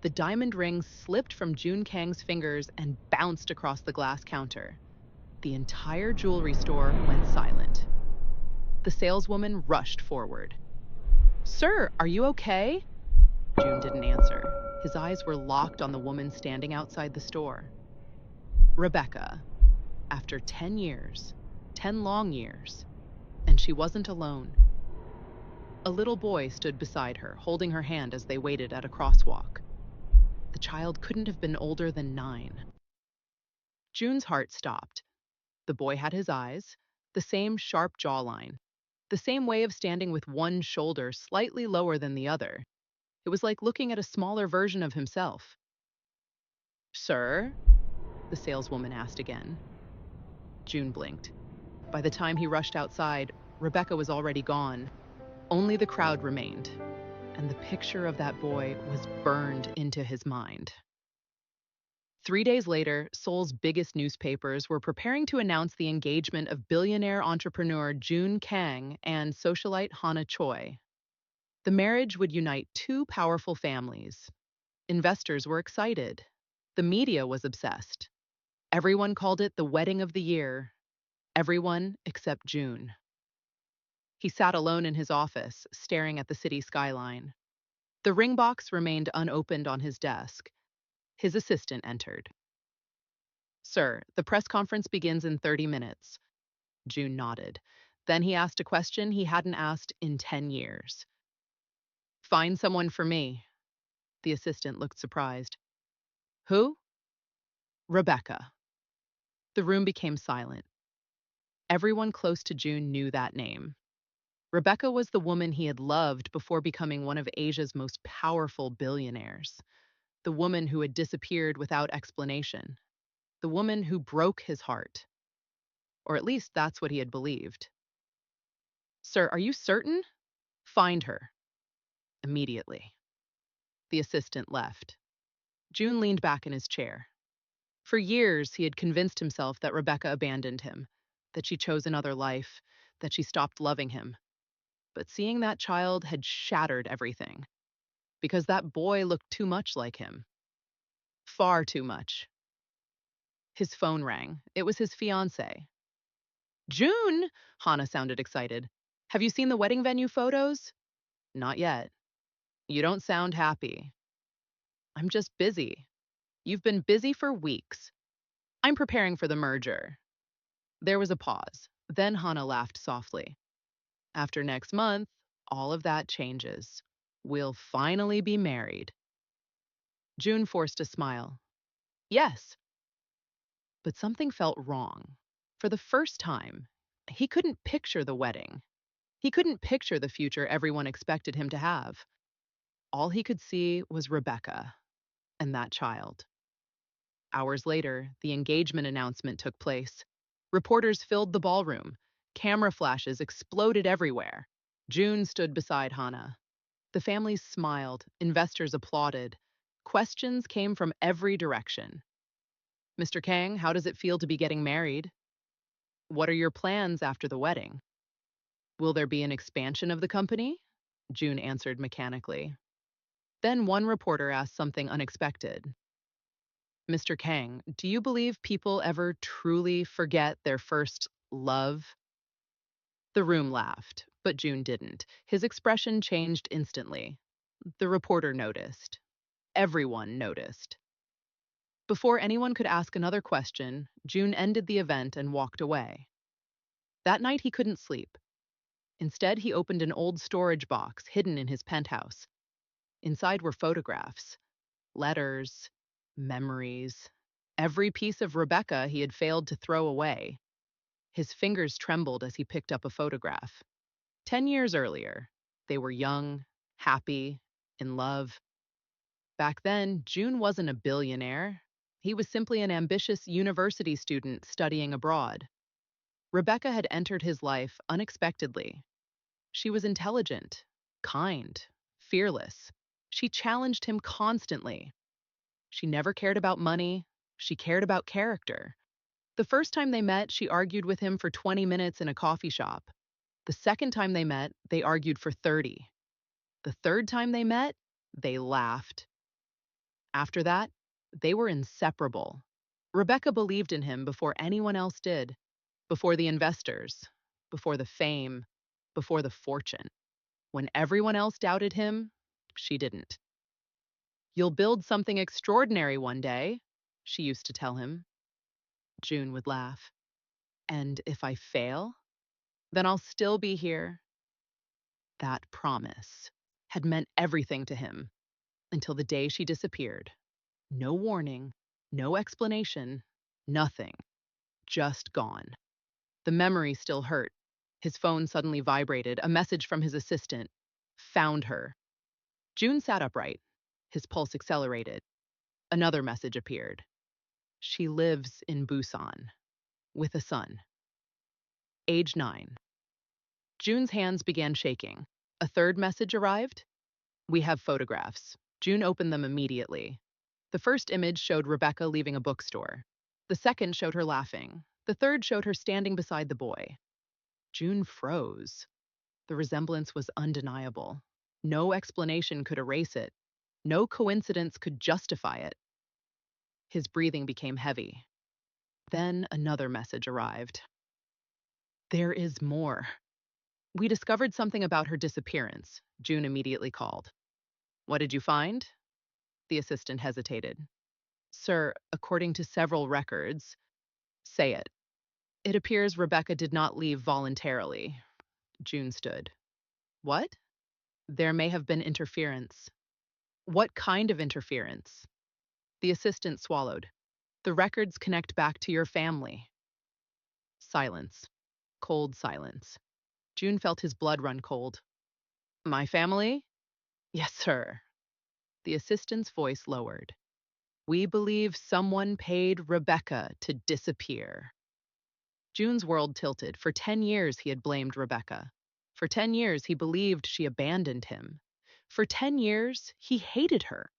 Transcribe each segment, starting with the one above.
The diamond ring slipped from Joon Kang's fingers and bounced across the glass counter. The entire jewelry store went silent. The saleswoman rushed forward. "Sir, are you okay?" Joon didn't answer. His eyes were locked on the woman standing outside the store. Rebecca, after 10 years, 10 long years, and she wasn't alone. A little boy stood beside her, holding her hand as they waited at a crosswalk. The child couldn't have been older than 9. Joon's heart stopped. The boy had his eyes, the same sharp jawline, the same way of standing with one shoulder slightly lower than the other. It was like looking at a smaller version of himself. "Sir?" the saleswoman asked again. Joon blinked. By the time he rushed outside, Rebecca was already gone. Only the crowd remained, and the picture of that boy was burned into his mind. 3 days later, Seoul's biggest newspapers were preparing to announce the engagement of billionaire entrepreneur Joon Kang and socialite Hana Choi. The marriage would unite two powerful families. Investors were excited. The media was obsessed. Everyone called it the wedding of the year. Everyone except Joon. He sat alone in his office, staring at the city skyline. The ring box remained unopened on his desk. His assistant entered. "Sir, the press conference begins in 30 minutes." Joon nodded. Then he asked a question he hadn't asked in 10 years. "Find someone for me." The assistant looked surprised. "Who?" "Rebecca." The room became silent. Everyone close to Joon knew that name. Rebecca was the woman he had loved before becoming one of Asia's most powerful billionaires. The woman who had disappeared without explanation. The woman who broke his heart. Or at least that's what he had believed. "Sir, are you certain?" "Find her. Immediately." The assistant left. Joon leaned back in his chair. For years, he had convinced himself that Rebecca abandoned him, that she chose another life, that she stopped loving him. But seeing that child had shattered everything, because that boy looked too much like him. Far too much. His phone rang. It was his fiancée. "Joon!" Hana sounded excited. "Have you seen the wedding venue photos?" "Not yet." "You don't sound happy." "I'm just busy." "You've been busy for weeks." "I'm preparing for the merger." There was a pause. Then Hana laughed softly. "After next month, all of that changes. We'll finally be married." Joon forced a smile. "Yes." But something felt wrong. For the first time, he couldn't picture the wedding. He couldn't picture the future everyone expected him to have. All he could see was Rebecca and that child. Hours later, the engagement announcement took place. Reporters filled the ballroom. Camera flashes exploded everywhere. Joon stood beside Hana. The families smiled, investors applauded. Questions came from every direction. "Mr. Kang, how does it feel to be getting married?" "What are your plans after the wedding?" "Will there be an expansion of the company?" Joon answered mechanically. Then one reporter asked something unexpected. "Mr. Kang, do you believe people ever truly forget their first love?" The room laughed, but Joon didn't. His expression changed instantly. The reporter noticed. Everyone noticed. Before anyone could ask another question, Joon ended the event and walked away. That night he couldn't sleep. Instead, he opened an old storage box hidden in his penthouse. Inside were photographs, letters, memories, every piece of Rebecca he had failed to throw away. His fingers trembled as he picked up a photograph. 10 years earlier, they were young, happy, in love. Back then, Joon wasn't a billionaire. He was simply an ambitious university student studying abroad. Rebecca had entered his life unexpectedly. She was intelligent, kind, fearless. She challenged him constantly. She never cared about money. She cared about character. The first time they met, she argued with him for 20 minutes in a coffee shop. The second time they met, they argued for 30. The third time they met, they laughed. After that, they were inseparable. Rebecca believed in him before anyone else did, before the investors, before the fame, before the fortune. When everyone else doubted him, she didn't. "You'll build something extraordinary one day," she used to tell him. June would laugh. "And if I fail, then I'll still be here." That promise had meant everything to him until the day she disappeared. No warning, no explanation, nothing, just gone. The memory still hurt. His phone suddenly vibrated, a message from his assistant. Found her. June sat upright. His pulse accelerated. Another message appeared. She lives in Busan, with a son. Age 9. June's hands began shaking. A third message arrived. We have photographs. June opened them immediately. The first image showed Rebecca leaving a bookstore. The second showed her laughing. The third showed her standing beside the boy. June froze. The resemblance was undeniable. No explanation could erase it. No coincidence could justify it. His breathing became heavy. Then another message arrived. There is more. We discovered something about her disappearance, June immediately called. What did you find? The assistant hesitated. Sir, according to several records, say it. It appears Rebecca did not leave voluntarily. June stood. What? There may have been interference. What kind of interference? The assistant swallowed. The records connect back to your family. Silence. Cold silence. June felt his blood run cold. My family? Yes, sir. The assistant's voice lowered. We believe someone paid Rebecca to disappear. June's world tilted. For 10 years, he had blamed Rebecca. For 10 years, he believed she abandoned him. For 10 years, he hated her.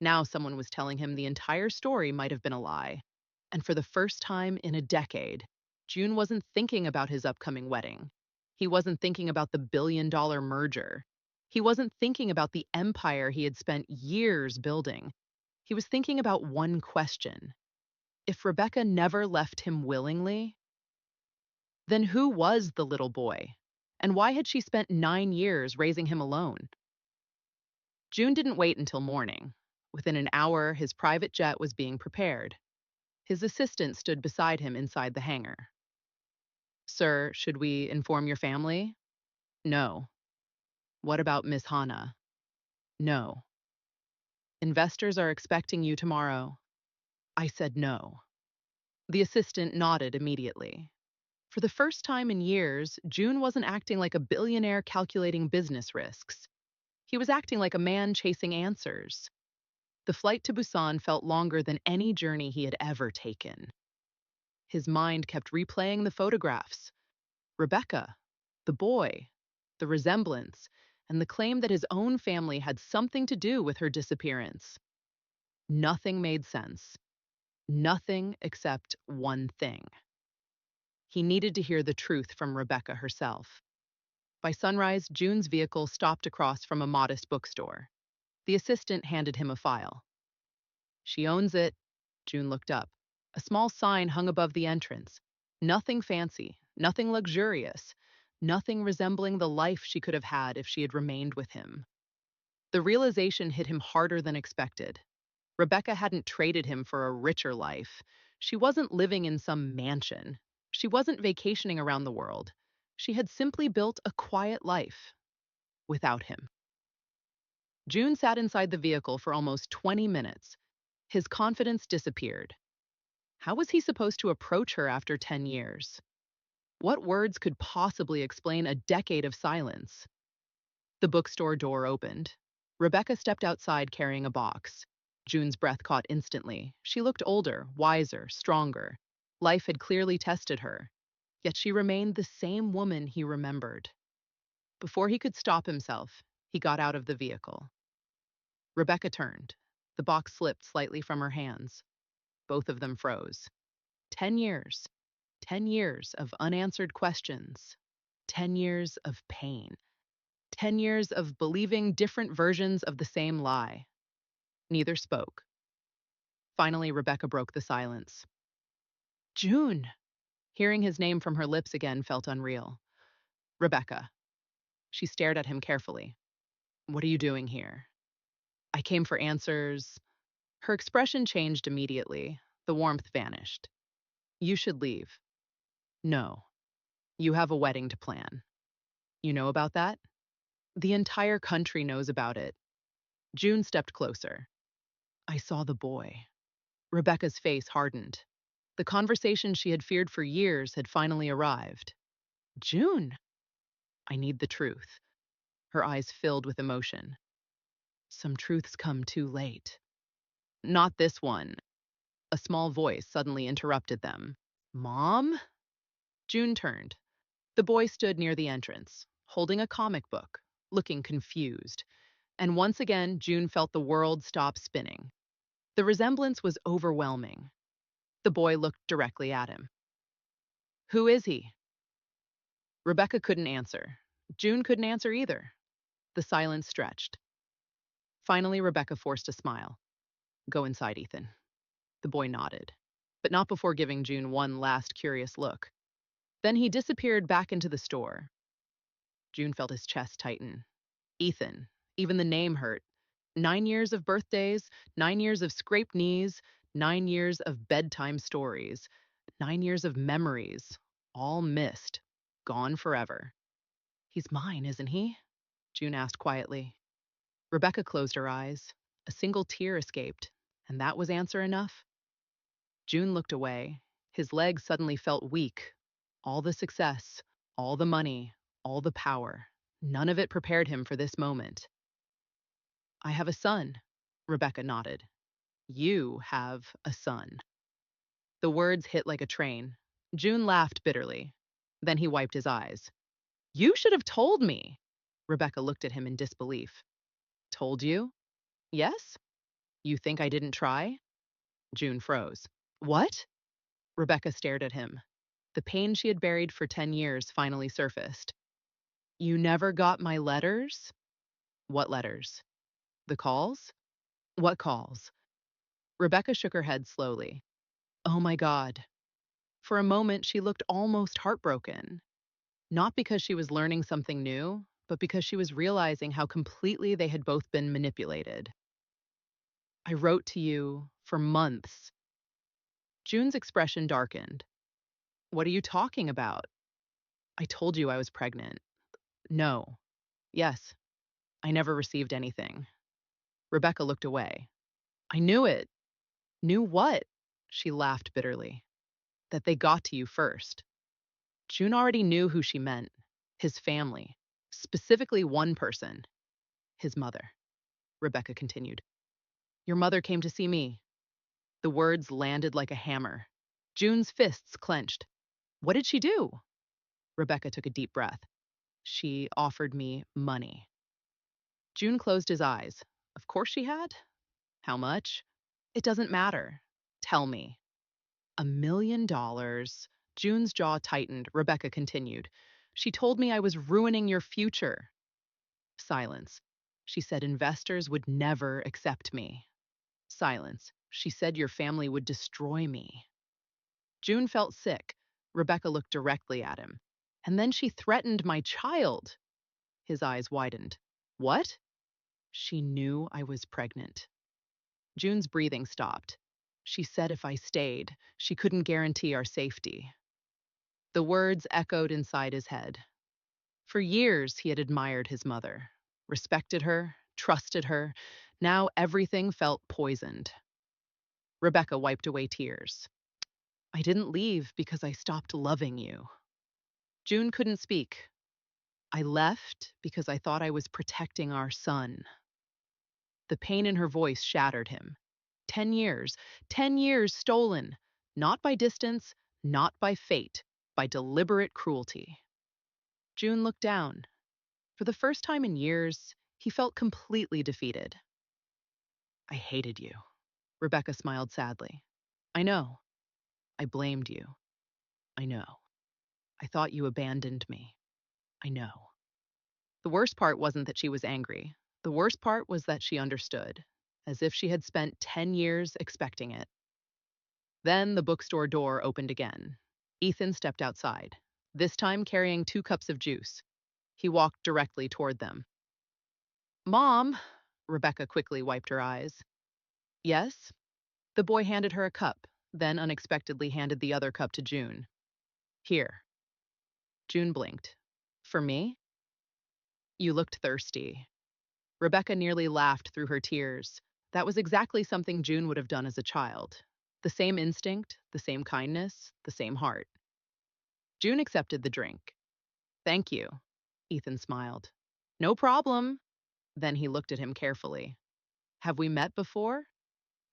Now someone was telling him the entire story might have been a lie. And for the first time in a decade, June wasn't thinking about his upcoming wedding. He wasn't thinking about the billion-dollar merger. He wasn't thinking about the empire he had spent years building. He was thinking about one question. If Rebecca never left him willingly, then who was the little boy? And why had she spent 9 years raising him alone? June didn't wait until morning. Within an hour, his private jet was being prepared. His assistant stood beside him inside the hangar. Sir, should we inform your family? No. What about Miss Hana? No. Investors are expecting you tomorrow. I said no. The assistant nodded immediately. For the first time in years, June wasn't acting like a billionaire calculating business risks. He was acting like a man chasing answers. The flight to Busan felt longer than any journey he had ever taken. His mind kept replaying the photographs. Rebecca, the boy, the resemblance, and the claim that his own family had something to do with her disappearance. Nothing made sense. Nothing except one thing. He needed to hear the truth from Rebecca herself. By sunrise, June's vehicle stopped across from a modest bookstore. The assistant handed him a file. She owns it. June looked up. A small sign hung above the entrance. Nothing fancy, nothing luxurious, nothing resembling the life she could have had if she had remained with him. The realization hit him harder than expected. Rebecca hadn't traded him for a richer life. She wasn't living in some mansion. She wasn't vacationing around the world. She had simply built a quiet life without him. June sat inside the vehicle for almost 20 minutes. His confidence disappeared. How was he supposed to approach her after 10 years? What words could possibly explain a decade of silence? The bookstore door opened. Rebecca stepped outside carrying a box. June's breath caught instantly. She looked older, wiser, stronger. Life had clearly tested her. Yet she remained the same woman he remembered. Before he could stop himself, he got out of the vehicle. Rebecca turned. The box slipped slightly from her hands. Both of them froze. 10 years. 10 years of unanswered questions. 10 years of pain. 10 years of believing different versions of the same lie. Neither spoke. Finally, Rebecca broke the silence. June! Hearing his name from her lips again felt unreal. Rebecca. She stared at him carefully. What are you doing here? I came for answers. Her expression changed immediately. The warmth vanished. You should leave. No. You have a wedding to plan. You know about that? The entire country knows about it. June stepped closer. I saw the boy. Rebecca's face hardened. The conversation she had feared for years had finally arrived. June! I need the truth. Her eyes filled with emotion. Some truths come too late. Not this one. A small voice suddenly interrupted them. Mom? June turned. The boy stood near the entrance, holding a comic book, looking confused. And once again, June felt the world stop spinning. The resemblance was overwhelming. The boy looked directly at him. Who is he? Rebecca couldn't answer. June couldn't answer either. The silence stretched. Finally, Rebecca forced a smile. Go inside, Ethan. The boy nodded, but not before giving June one last curious look. Then he disappeared back into the store. June felt his chest tighten. Ethan. Even the name hurt. 9 years of birthdays, 9 years of scraped knees, 9 years of bedtime stories, 9 years of memories, all missed, gone forever. He's mine, isn't he? June asked quietly. Rebecca closed her eyes. A single tear escaped, and that was answer enough. June looked away. His legs suddenly felt weak. All the success, all the money, all the power. None of it prepared him for this moment. I have a son, Rebecca nodded. You have a son. The words hit like a train. June laughed bitterly. Then he wiped his eyes. You should have told me. Rebecca looked at him in disbelief. Told you? Yes? You think I didn't try? June froze. What? Rebecca stared at him. The pain she had buried for 10 years finally surfaced. You never got my letters? What letters? The calls? What calls? Rebecca shook her head slowly. Oh my God. For a moment, she looked almost heartbroken. Not because she was learning something new, but because she was realizing how completely they had both been manipulated. I wrote to you for months. June's expression darkened. What are you talking about? I told you I was pregnant. No. Yes. I never received anything. Rebecca looked away. I knew it. Knew what? She laughed bitterly. That they got to you first. June already knew who she meant. His family. Specifically one person. His mother. Rebecca continued. Your mother came to see me. The words landed like a hammer. June's fists clenched. What did she do? Rebecca took a deep breath. She offered me money. June closed his eyes. Of course she had. How much? It doesn't matter. Tell me. $1 million. June's jaw tightened. Rebecca continued. She told me I was ruining your future. Silence. She said investors would never accept me. Silence. She said your family would destroy me. June felt sick. Rebecca looked directly at him. And then she threatened my child. His eyes widened. What? She knew I was pregnant. June's breathing stopped. She said if I stayed, she couldn't guarantee our safety. The words echoed inside his head. For years, he had admired his mother, respected her, trusted her. Now everything felt poisoned. Rebecca wiped away tears. I didn't leave because I stopped loving you. June couldn't speak. I left because I thought I was protecting our son. The pain in her voice shattered him. 10 years, 10 years stolen, not by distance, not by fate, by deliberate cruelty. June looked down. For the first time in years, he felt completely defeated. I hated you. Rebecca smiled sadly. I know. I blamed you. I know. I thought you abandoned me. I know. The worst part wasn't that she was angry. The worst part was that she understood. as if she had spent 10 years expecting it. Then the bookstore door opened again. Ethan stepped outside, this time carrying 2 cups of juice. He walked directly toward them. Mom! Rebecca quickly wiped her eyes. Yes? The boy handed her a cup, then unexpectedly handed the other cup to June. Here. June blinked. For me? You looked thirsty. Rebecca nearly laughed through her tears. That was exactly something June would have done as a child. The same instinct, the same kindness, the same heart. June accepted the drink. Thank you. Ethan smiled. No problem. Then he looked at him carefully. Have we met before?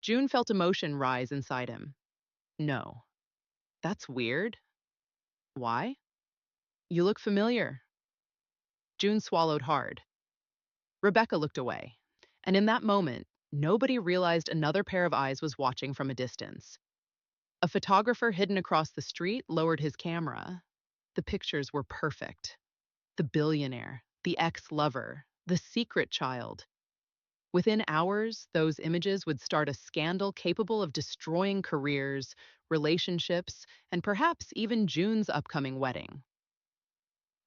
June felt emotion rise inside him. No. That's weird. Why? You look familiar. June swallowed hard. Rebecca looked away. And in that moment, nobody realized another pair of eyes was watching from a distance. A photographer hidden across the street lowered his camera. The pictures were perfect. The billionaire, the ex-lover, the secret child. Within hours, those images would start a scandal capable of destroying careers, relationships, and perhaps even June's upcoming wedding.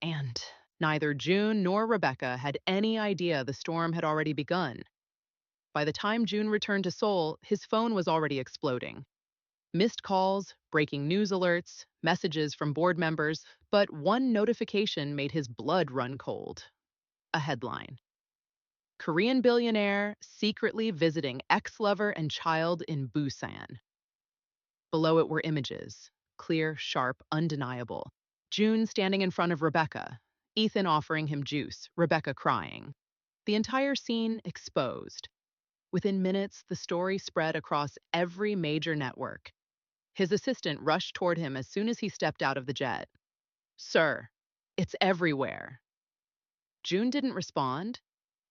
And neither June nor Rebecca had any idea the storm had already begun. By the time June returned to Seoul, his phone was already exploding. Missed calls, breaking news alerts, messages from board members, but one notification made his blood run cold. A headline. Korean billionaire secretly visiting ex-lover and child in Busan. Below it were images, clear, sharp, undeniable. June standing in front of Rebecca, Ethan offering him juice, Rebecca crying. The entire scene exposed. Within minutes, the story spread across every major network. His assistant rushed toward him as soon as he stepped out of the jet. Sir, it's everywhere. June didn't respond.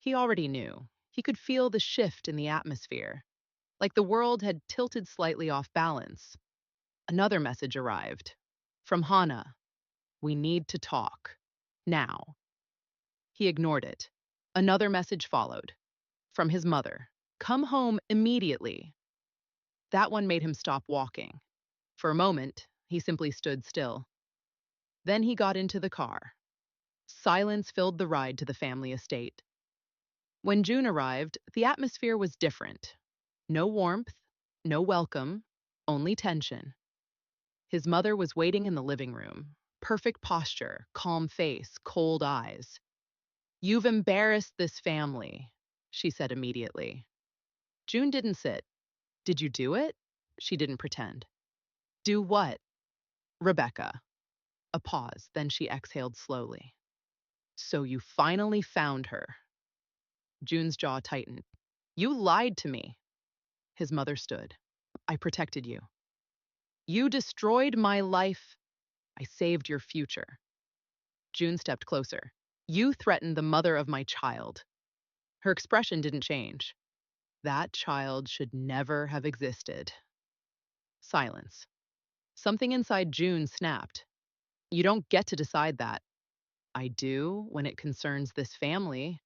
He already knew. He could feel the shift in the atmosphere, like the world had tilted slightly off balance. Another message arrived. From Hana. We need to talk. Now. He ignored it. Another message followed. From his mother. Come home immediately. That one made him stop walking. For a moment, he simply stood still. Then he got into the car. Silence filled the ride to the family estate. When June arrived, the atmosphere was different. No warmth, no welcome, only tension. His mother was waiting in the living room. Perfect posture, calm face, cold eyes. You've embarrassed this family, she said immediately. June didn't sit. Did you do it? She didn't pretend. Do what? Rebecca. A pause, then she exhaled slowly. So you finally found her. June's jaw tightened. You lied to me. His mother stood. I protected you. You destroyed my life. I saved your future. June stepped closer. You threatened the mother of my child. Her expression didn't change. That child should never have existed. Silence. Something inside June snapped. You don't get to decide that. I do when it concerns this family.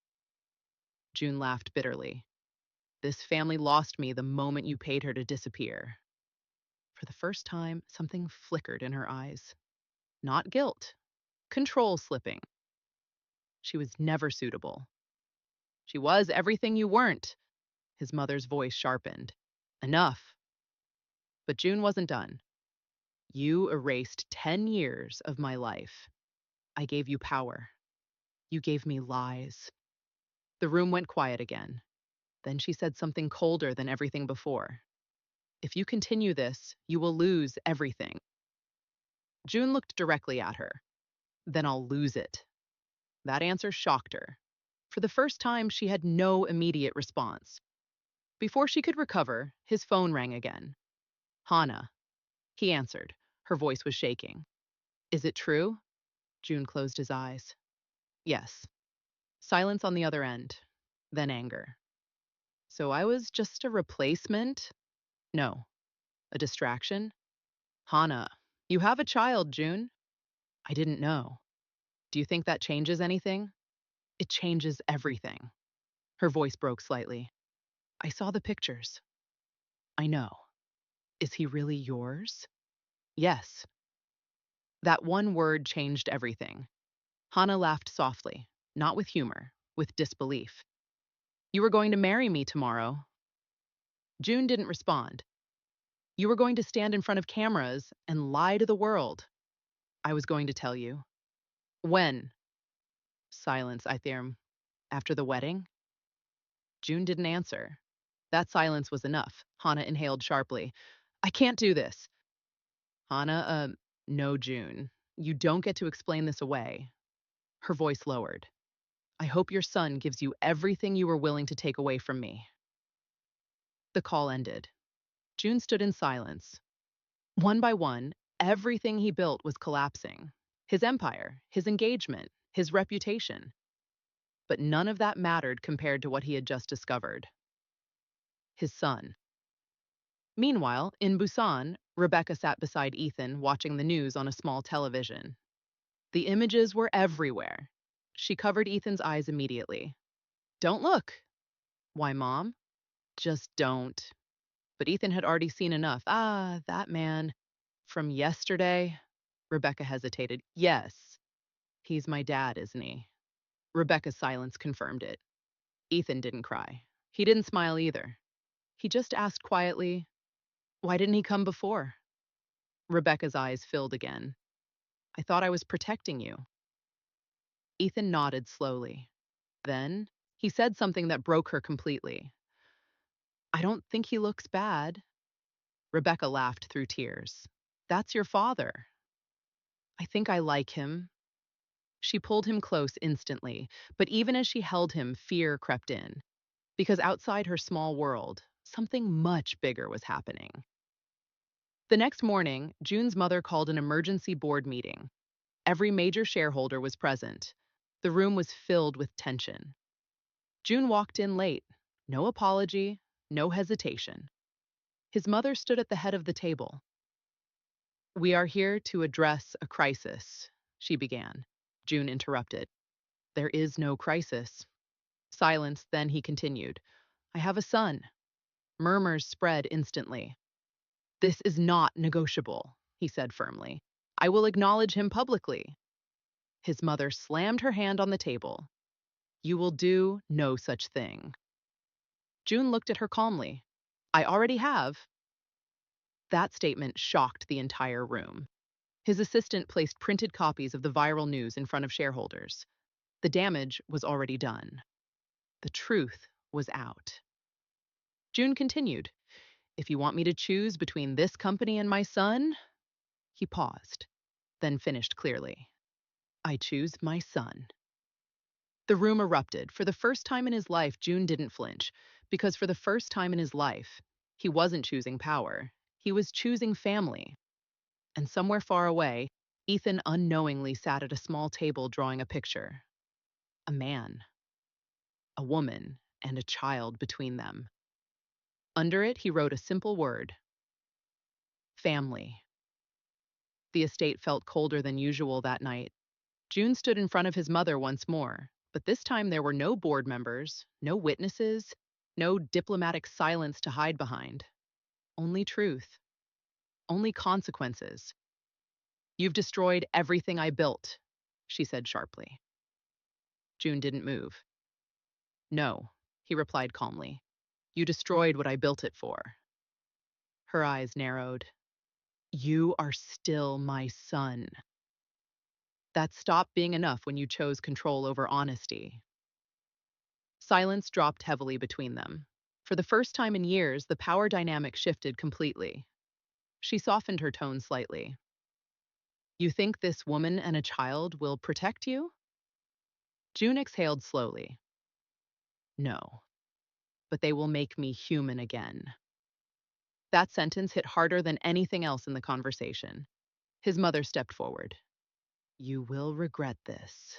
June laughed bitterly. This family lost me the moment you paid her to disappear. For the first time, something flickered in her eyes. Not guilt, control slipping. She was never suitable. She was everything you weren't. His mother's voice sharpened. Enough. But June wasn't done. You erased 10 years of my life. I gave you power. You gave me lies. The room went quiet again. Then she said something colder than everything before. If you continue this, you will lose everything. June looked directly at her. Then I'll lose it. That answer shocked her. For the first time, she had no immediate response. Before she could recover, his phone rang again. Hana. He answered. Her voice was shaking. Is it true? June closed his eyes. Yes. Silence on the other end. Then anger. So I was just a replacement? No. A distraction? Hana, you have a child, June. I didn't know. Do you think that changes anything? It changes everything. Her voice broke slightly. I saw the pictures. I know. Is he really yours? Yes. That one word changed everything. Hana laughed softly, not with humor, with disbelief. You were going to marry me tomorrow. June didn't respond. You were going to stand in front of cameras and lie to the world. I was going to tell you. When? Silence, I theorem. After the wedding? June didn't answer. That silence was enough. Hana inhaled sharply. I can't do this. Hana, no, June. You don't get to explain this away. Her voice lowered. I hope your son gives you everything you were willing to take away from me. The call ended. June stood in silence. One by one, everything he built was collapsing. His empire, his engagement, his reputation. But none of that mattered compared to what he had just discovered. His son. Meanwhile, in Busan, Rebecca sat beside Ethan watching the news on a small television. The images were everywhere. She covered Ethan's eyes immediately. Don't look. Why, Mom? Just don't. But Ethan had already seen enough. Ah, that man. From yesterday? Rebecca hesitated. Yes, he's my dad, isn't he? Rebecca's silence confirmed it. Ethan didn't cry. He didn't smile either. He just asked quietly, why didn't he come before? Rebecca's eyes filled again. I thought I was protecting you. Ethan nodded slowly. Then, he said something that broke her completely. I don't think he looks bad. Rebecca laughed through tears. That's your father. I think I like him. She pulled him close instantly, but even as she held him, fear crept in. Because outside her small world, something much bigger was happening. The next morning, June's mother called an emergency board meeting. Every major shareholder was present. The room was filled with tension. June walked in late. No apology, no hesitation. His mother stood at the head of the table. We are here to address a crisis, she began. June interrupted. There is no crisis. Silence, then he continued. I have a son. Murmurs spread instantly. This is not negotiable, he said firmly. I will acknowledge him publicly. His mother slammed her hand on the table. You will do no such thing. June looked at her calmly. I already have. That statement shocked the entire room. His assistant placed printed copies of the viral news in front of shareholders. The damage was already done. The truth was out. June continued. If you want me to choose between this company and my son, he paused, then finished clearly. I choose my son. The room erupted. For the first time in his life, June didn't flinch, because for the first time in his life, he wasn't choosing power. He was choosing family. And somewhere far away, Ethan unknowingly sat at a small table drawing a picture. A man, a woman, and a child between them. Under it, he wrote a simple word. Family. The estate felt colder than usual that night. June stood in front of his mother once more, but this time there were no board members, no witnesses, no diplomatic silence to hide behind. Only truth. Only consequences. You've destroyed everything I built, she said sharply. June didn't move. No, he replied calmly. You destroyed what I built it for. Her eyes narrowed. You are still my son. That stopped being enough when you chose control over honesty. Silence dropped heavily between them. For the first time in years, the power dynamic shifted completely. She softened her tone slightly. You think this woman and a child will protect you? June exhaled slowly. No, but they will make me human again. That sentence hit harder than anything else in the conversation. His mother stepped forward. You will regret this.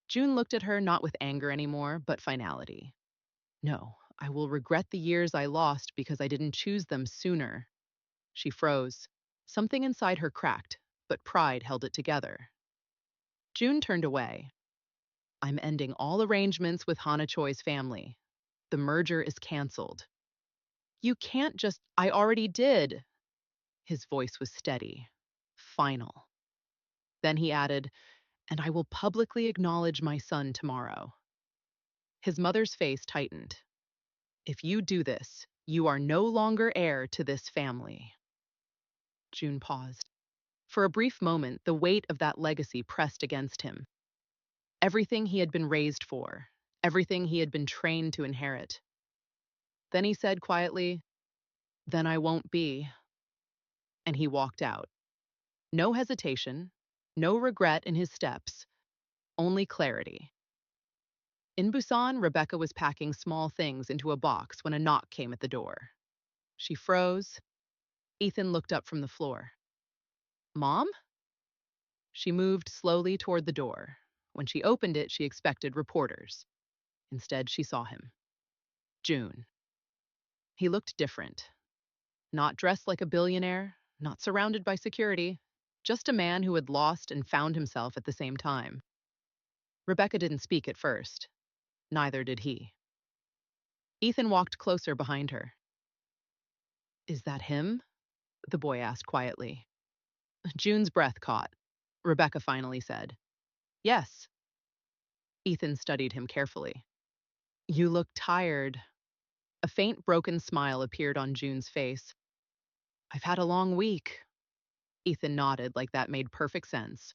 June looked at her not with anger anymore, but finality. No, I will regret the years I lost because I didn't choose them sooner. She froze. Something inside her cracked, but pride held it together. June turned away. I'm ending all arrangements with Hana Choi's family. The merger is canceled. You can't just, I already did. His voice was steady, final. Then he added, and I will publicly acknowledge my son tomorrow. His mother's face tightened. If you do this, you are no longer heir to this family. June paused. For a brief moment, the weight of that legacy pressed against him. Everything he had been raised for, everything he had been trained to inherit. Then he said quietly, then I won't be. And he walked out. No hesitation, no regret in his steps, only clarity. In Busan, Rebecca was packing small things into a box when a knock came at the door. She froze. Ethan looked up from the floor. Mom? She moved slowly toward the door. When she opened it, she expected reporters. Instead, she saw him. Joon. He looked different. Not dressed like a billionaire, not surrounded by security, just a man who had lost and found himself at the same time. Rebecca didn't speak at first. Neither did he. Ethan walked closer behind her. Is that him? The boy asked quietly. June's breath caught. Rebecca finally said, yes. Ethan studied him carefully. You look tired. A faint broken smile appeared on June's face. I've had a long week. Ethan nodded like that made perfect sense.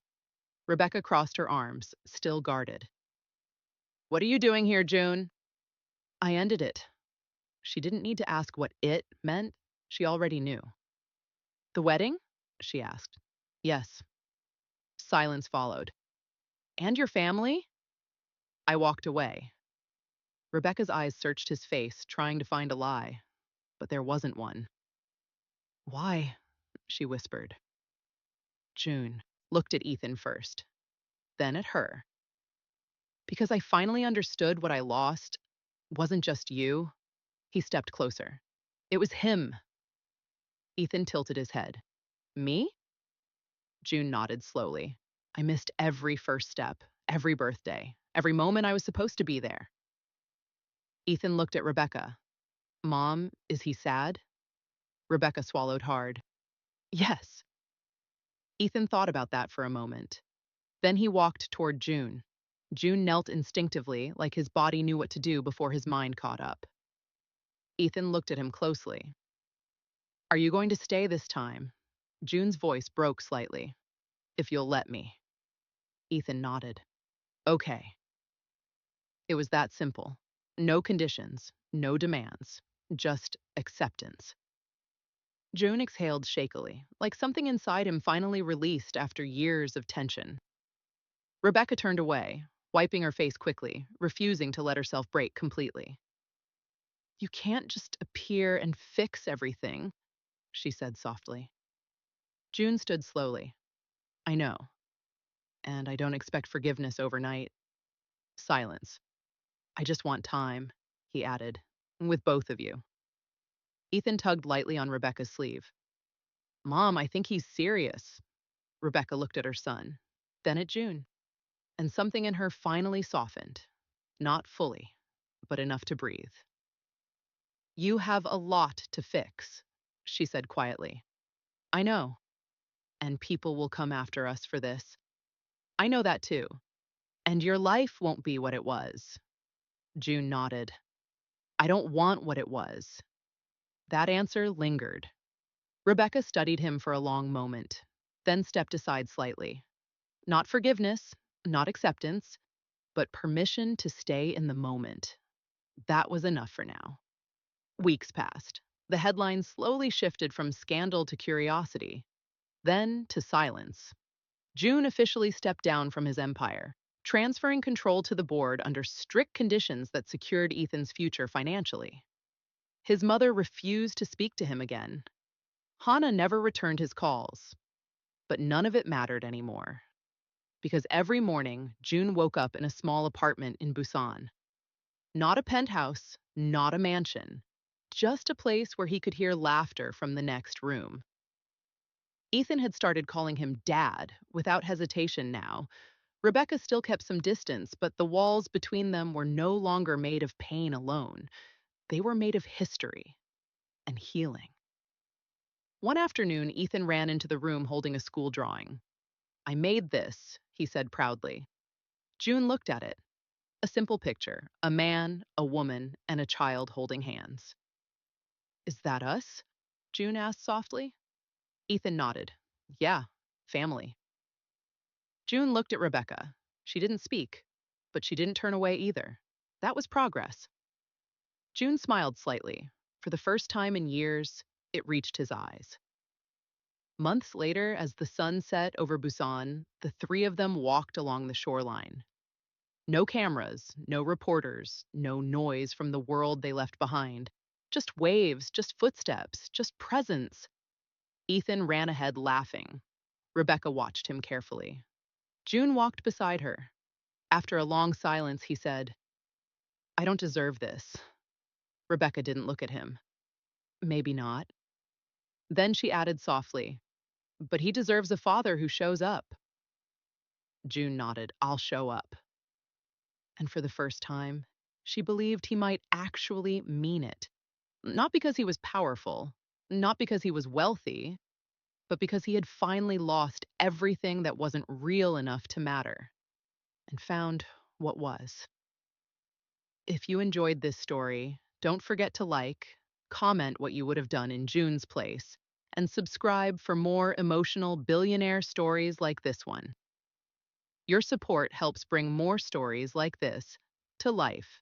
Rebecca crossed her arms, still guarded. What are you doing here, June? I ended it. She didn't need to ask what it meant. She already knew. The wedding? She asked. Yes. Silence followed. And your family? I walked away. Rebecca's eyes searched his face, trying to find a lie, but there wasn't one. Why? She whispered. June looked at Ethan first, then at her. Because I finally understood what I lost wasn't just you. He stepped closer. It was him. Ethan tilted his head. Me? June nodded slowly. I missed every first step, every birthday, every moment I was supposed to be there. Ethan looked at Rebecca. Mom, is he sad? Rebecca swallowed hard. Yes. Ethan thought about that for a moment. Then he walked toward June. June knelt instinctively, like his body knew what to do before his mind caught up. Ethan looked at him closely. Are you going to stay this time? June's voice broke slightly. If you'll let me. Ethan nodded. Okay. It was that simple. No conditions, no demands, just acceptance. June exhaled shakily, like something inside him finally released after years of tension. Rebecca turned away, wiping her face quickly, refusing to let herself break completely. You can't just appear and fix everything, she said softly. June stood slowly. I know. And I don't expect forgiveness overnight. Silence. I just want time, he added, with both of you. Ethan tugged lightly on Rebecca's sleeve. Mom, I think he's serious. Rebecca looked at her son, then at June, and something in her finally softened. Not fully, but enough to breathe. You have a lot to fix, she said quietly. I know. And people will come after us for this. I know that too. And your life won't be what it was. June nodded. I don't want what it was. That answer lingered. Rebecca studied him for a long moment, then stepped aside slightly. Not forgiveness, not acceptance, but permission to stay in the moment. That was enough for now. Weeks passed. The headlines slowly shifted from scandal to curiosity, then to silence. June officially stepped down from his empire, transferring control to the board under strict conditions that secured Ethan's future financially. His mother refused to speak to him again. Hana never returned his calls, but none of it mattered anymore. Because every morning, June woke up in a small apartment in Busan. Not a penthouse, not a mansion, just a place where he could hear laughter from the next room. Ethan had started calling him Dad without hesitation now, Rebecca still kept some distance, but the walls between them were no longer made of pain alone. They were made of history and healing. One afternoon, Ethan ran into the room holding a school drawing. I made this, he said proudly. June looked at it. A simple picture, a man, a woman, and a child holding hands. Is that us? June asked softly. Ethan nodded. Yeah, family. June looked at Rebecca. She didn't speak, but she didn't turn away either. That was progress. June smiled slightly. For the first time in years, it reached his eyes. Months later, as the sun set over Busan, the three of them walked along the shoreline. No cameras, no reporters, no noise from the world they left behind. Just waves, just footsteps, just presence. Ethan ran ahead laughing. Rebecca watched him carefully. June walked beside her. After a long silence, he said, I don't deserve this. Rebecca didn't look at him. Maybe not. Then she added softly, but he deserves a father who shows up. June nodded. I'll show up. And for the first time, she believed he might actually mean it. Not because he was powerful, not because he was wealthy, but because he had finally lost everything that wasn't real enough to matter and found what was. If you enjoyed this story, don't forget to like, comment what you would have done in June's place, and subscribe for more emotional billionaire stories like this one. Your support helps bring more stories like this to life.